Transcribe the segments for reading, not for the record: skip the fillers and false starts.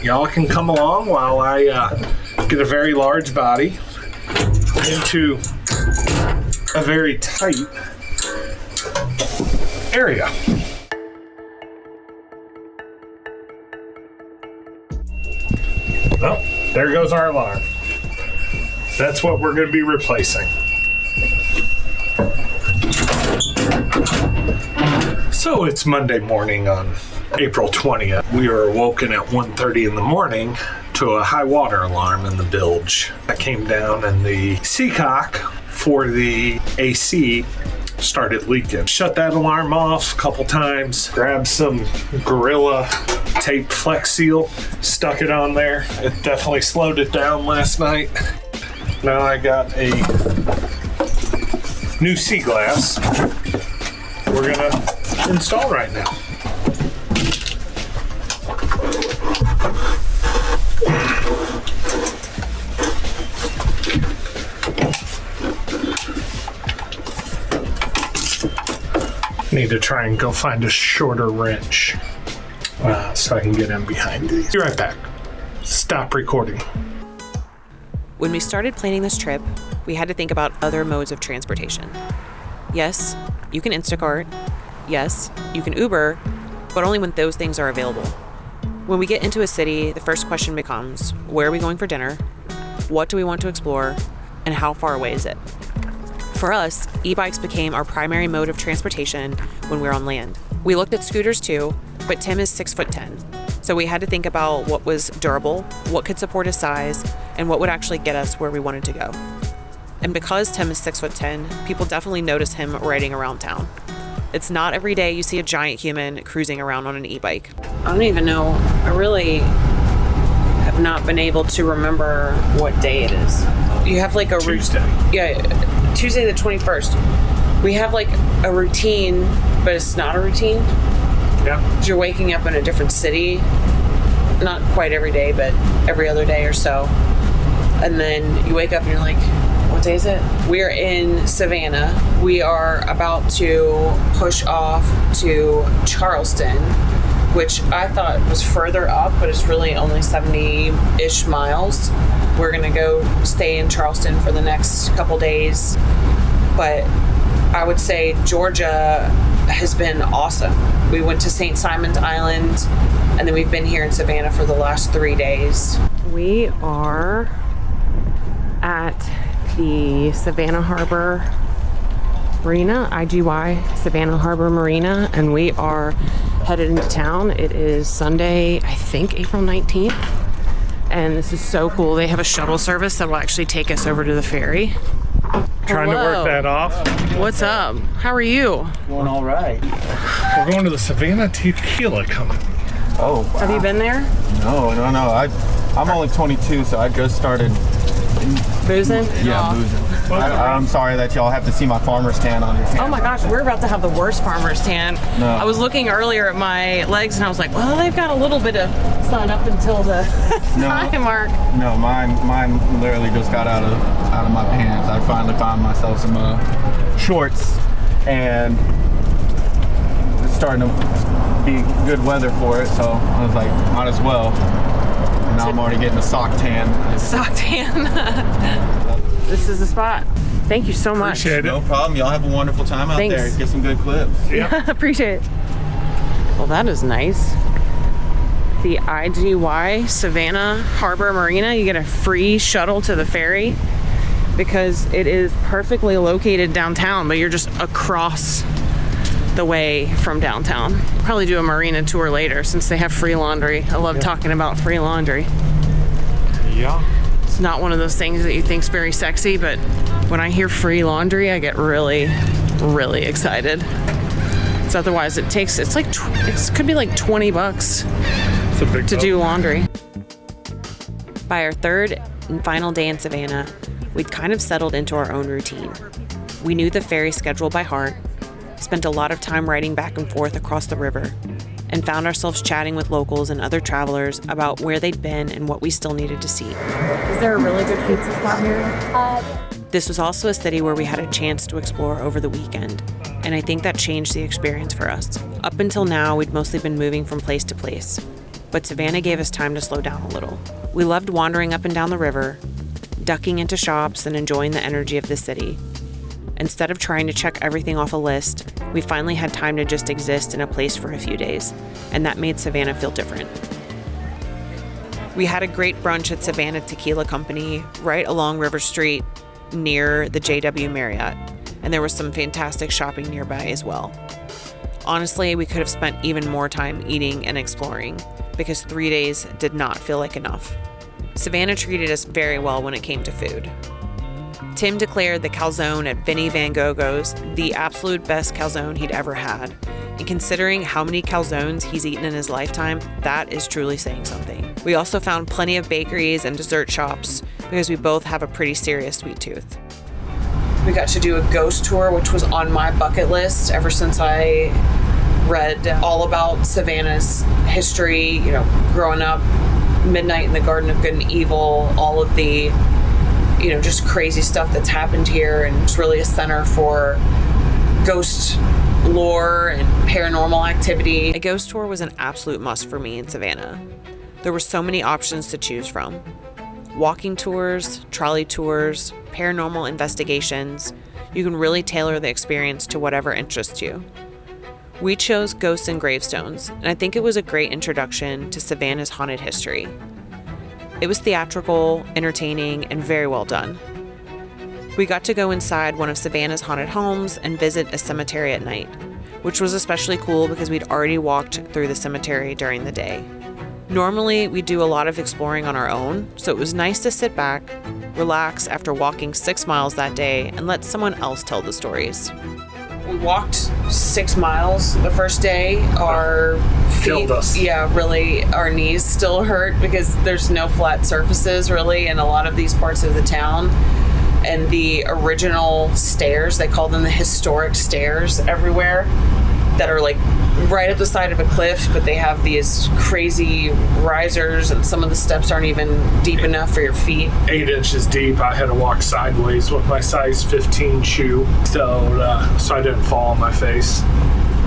Y'all can come along while I get a very large body into a very tight area. Well, there goes our alarm. That's what we're going to be replacing. So it's Monday morning on April 20th. We were awoken at 1:30 in the morning to a high water alarm in the bilge. I came down and the seacock for the AC started leaking. Shut that alarm off a couple times, grabbed some Gorilla tape Flex Seal, stuck it on there. It definitely slowed it down last night. Now I got a new sea glass we're gonna install right now. Need to try and go find a shorter wrench so I can get in behind these. Be right back. Stop recording. When we started planning this trip, we had to think about other modes of transportation. Yes, you can Instacart. Yes, you can Uber, but only when those things are available. When we get into a city, the first question becomes, where are we going for dinner? What do we want to explore? And how far away is it? For us, e-bikes became our primary mode of transportation when we were on land. We looked at scooters too, but Tim is 6'10", so we had to think about what was durable, what could support his size, and what would actually get us where we wanted to go. And because Tim is 6'10", people definitely notice him riding around town. It's not every day you see a giant human cruising around on an e-bike. I don't even know. I really have not been able to remember what day it is. You have like a Tuesday. Tuesday the 21st. We have like a routine, but it's not a routine. Yeah. 'Cause you're waking up in a different city. Not quite every day, but every other day or so. And then you wake up and you're like, what day is it? We're in Savannah. We are about to push off to Charleston, which I thought was further up, but it's really only 70-ish miles. We're gonna go stay in Charleston for the next couple days. But I would say Georgia has been awesome. We went to St. Simon's Island, and then we've been here in Savannah for the last 3 days. We are at the Savannah Harbor Marina, IGY Savannah Harbor Marina, and we are headed into town. It is Sunday, I think April 19th, and this is so cool. They have a shuttle service that will actually take us over to the ferry. Trying to work that off. What's up? How are you? Going all right. We're going to the Savannah Tequila Company. Oh, wow. Have you been there? No. I'm only 22, so I just started. Boozing? Yeah, boozing. I'm sorry that y'all have to see my farmer's tan on your tan. Oh my gosh, we're about to have the worst farmer's tan. No. I was looking earlier at my legs and I was like, well, they've got a little bit of sun up until the thigh mark. No, mine literally just got out of my pants. I finally found myself some shorts, and it's starting to be good weather for it, so I was like, might as well. And now I'm already getting a sock tan. Sock tan. This is the spot. Thank you so much. Appreciate it. No problem. Y'all have a wonderful time out Thanks. there. Get some good clips. Yeah. Appreciate it. Well, that is nice. The IGY Savannah Harbor Marina, you get a free shuttle to the ferry because it is perfectly located downtown, but you're just across the way from downtown. Probably do a marina tour later since they have free laundry. I love talking about free laundry. Yeah. It's not one of those things that you think's very sexy, but when I hear free laundry, I get really, really excited. So otherwise it could be like $20 to do laundry. By our third and final day in Savannah, we'd kind of settled into our own routine. We knew the ferry schedule by heart, spent a lot of time riding back and forth across the river, and found ourselves chatting with locals and other travelers about where they'd been and what we still needed to see. Is there a really good pizza spot here? This was also a city where we had a chance to explore over the weekend, and I think that changed the experience for us. Up until now, we'd mostly been moving from place to place. but Savannah gave us time to slow down a little. We loved wandering up and down the river, ducking into shops and enjoying the energy of the city. Instead of trying to check everything off a list, we finally had time to just exist in a place for a few days, and that made Savannah feel different. We had a great brunch at Savannah Tequila Company right along River Street near the JW Marriott, and there was some fantastic shopping nearby as well. Honestly, we could have spent even more time eating and exploring because 3 days did not feel like enough. Savannah treated us very well when it came to food. Tim declared the calzone at Vinny Van Gogo's the absolute best calzone he'd ever had. And considering how many calzones he's eaten in his lifetime, that is truly saying something. We also found plenty of bakeries and dessert shops because we both have a pretty serious sweet tooth. We got to do a ghost tour, which was on my bucket list ever since I read all about Savannah's history, growing up, Midnight in the Garden of Good and Evil, all of the, just crazy stuff that's happened here. And it's really a center for ghost lore and paranormal activity. A ghost tour was an absolute must for me in Savannah. There were so many options to choose from. Walking tours, trolley tours, paranormal investigations. You can really tailor the experience to whatever interests you. We chose Ghosts and Gravestones, and I think it was a great introduction to Savannah's haunted history. It was theatrical, entertaining, and very well done. We got to go inside one of Savannah's haunted homes and visit a cemetery at night, which was especially cool because we'd already walked through the cemetery during the day. Normally, we do a lot of exploring on our own, so it was nice to sit back, relax after walking 6 miles that day, and let someone else tell the stories. We walked 6 miles the first day. Our feet, killed us. Yeah, really, our knees still hurt because there's no flat surfaces really in a lot of these parts of the town. And the original stairs, they call them the historic stairs everywhere, that are like right at the side of a cliff, but they have these crazy risers, and some of the steps aren't even deep enough for your feet. 8 inches deep. I had to walk sideways with my size 15 shoe, so I didn't fall on my face.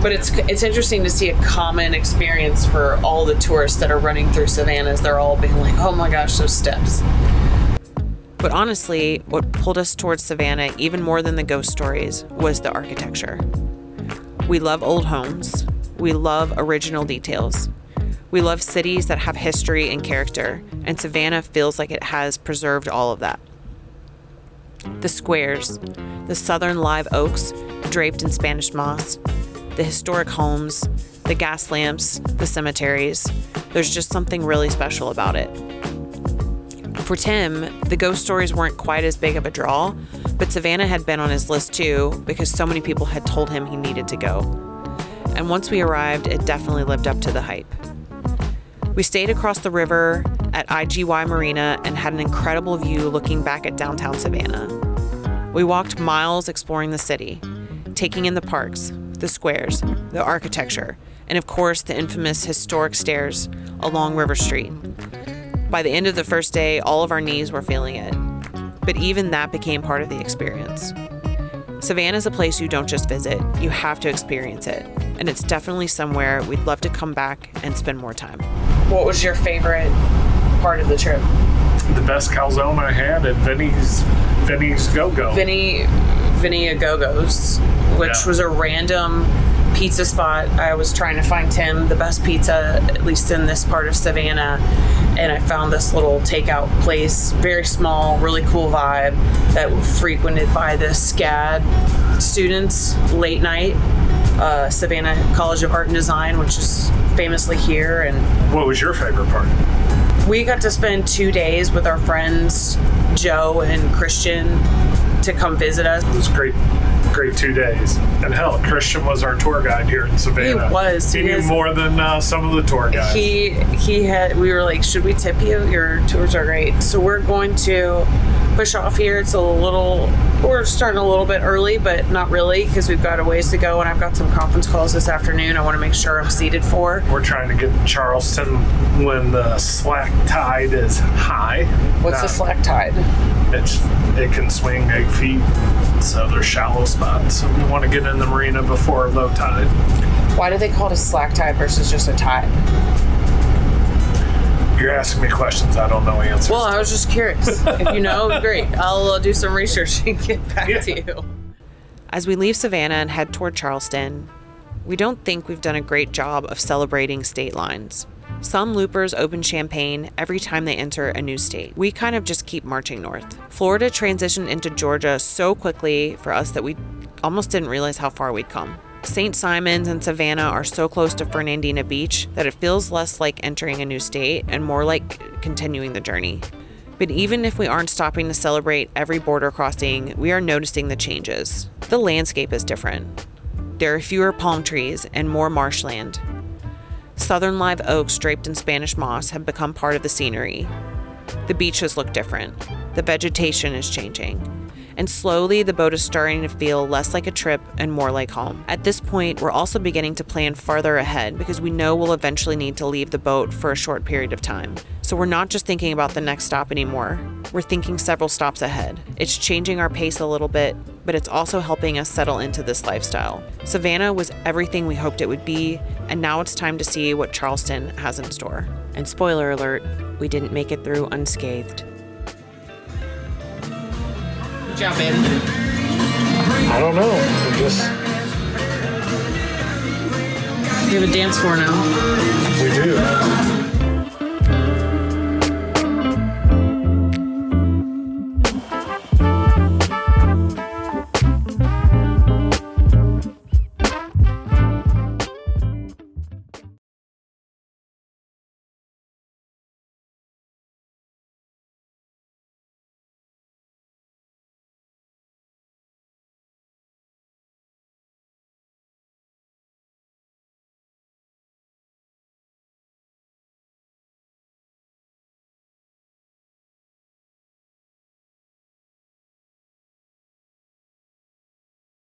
But it's interesting to see a common experience for all the tourists that are running through Savannah. Is they're all being like, oh my gosh, those steps. But honestly, what pulled us towards Savannah even more than the ghost stories was the architecture. We love old homes. We love original details. We love cities that have history and character, and Savannah feels like it has preserved all of that. The squares, the southern live oaks draped in Spanish moss, the historic homes, the gas lamps, the cemeteries. There's just something really special about it. For Tim, the ghost stories weren't quite as big of a draw, but Savannah had been on his list too because so many people had told him he needed to go. And once we arrived, it definitely lived up to the hype. We stayed across the river at IGY Marina and had an incredible view looking back at downtown Savannah. We walked miles exploring the city, taking in the parks, the squares, the architecture, and of course the infamous historic stairs along River Street. By the end of the first day, all of our knees were feeling it. But even that became part of the experience. Savannah is a place you don't just visit, you have to experience it. And it's definitely somewhere we'd love to come back and spend more time. What was your favorite part of the trip? The best calzone I had at Vinny's Go-Go. Vinny A Go-Go's, which was a random pizza spot. I was trying to find Tim the best pizza, at least in this part of Savannah, and I found this little takeout place, very small, really cool vibe, that was frequented by the SCAD students late night. Savannah College of Art and Design, which is famously here. And what was your favorite part? We got to spend 2 days with our friends Joe and Christian to come visit us. It was great 2 days. And hell, Christian was our tour guide here in Savannah. He was. He knew more than some of the tour guides. We were like, should we tip you? Your tours are great. So we're going to push off here. We're starting a little bit early, but not really, because we've got a ways to go, and I've got some conference calls this afternoon I want to make sure I'm seated for. We're trying to get to Charleston when the slack tide is high. What's the slack tide? It can swing 8 feet, so there's shallow spots. So we want to get in the marina before low tide. Why do they call it a slack tide versus just a tide? You're asking me questions I don't know answers. Well, I was just curious. If you know, great. I'll do some research and get back to you. As we leave Savannah and head toward Charleston, we don't think we've done a great job of celebrating state lines. Some loopers open champagne every time they enter a new state. We kind of just keep marching north. Florida transitioned into Georgia so quickly for us that we almost didn't realize how far we'd come. St. Simons and Savannah are so close to Fernandina Beach that it feels less like entering a new state and more like continuing the journey. But even if we aren't stopping to celebrate every border crossing, we are noticing the changes. The landscape is different. There are fewer palm trees and more marshland. Southern live oaks draped in Spanish moss have become part of the scenery. The beaches look different. The vegetation is changing. And slowly, the boat is starting to feel less like a trip and more like home. At this point, we're also beginning to plan farther ahead because we know we'll eventually need to leave the boat for a short period of time. So we're not just thinking about the next stop anymore. We're thinking several stops ahead. It's changing our pace a little bit, but it's also helping us settle into this lifestyle. Savannah was everything we hoped it would be, and now it's time to see what Charleston has in store. And spoiler alert, we didn't make it through unscathed. Good job, babe. I don't know. We just We have a dance floor now. we do.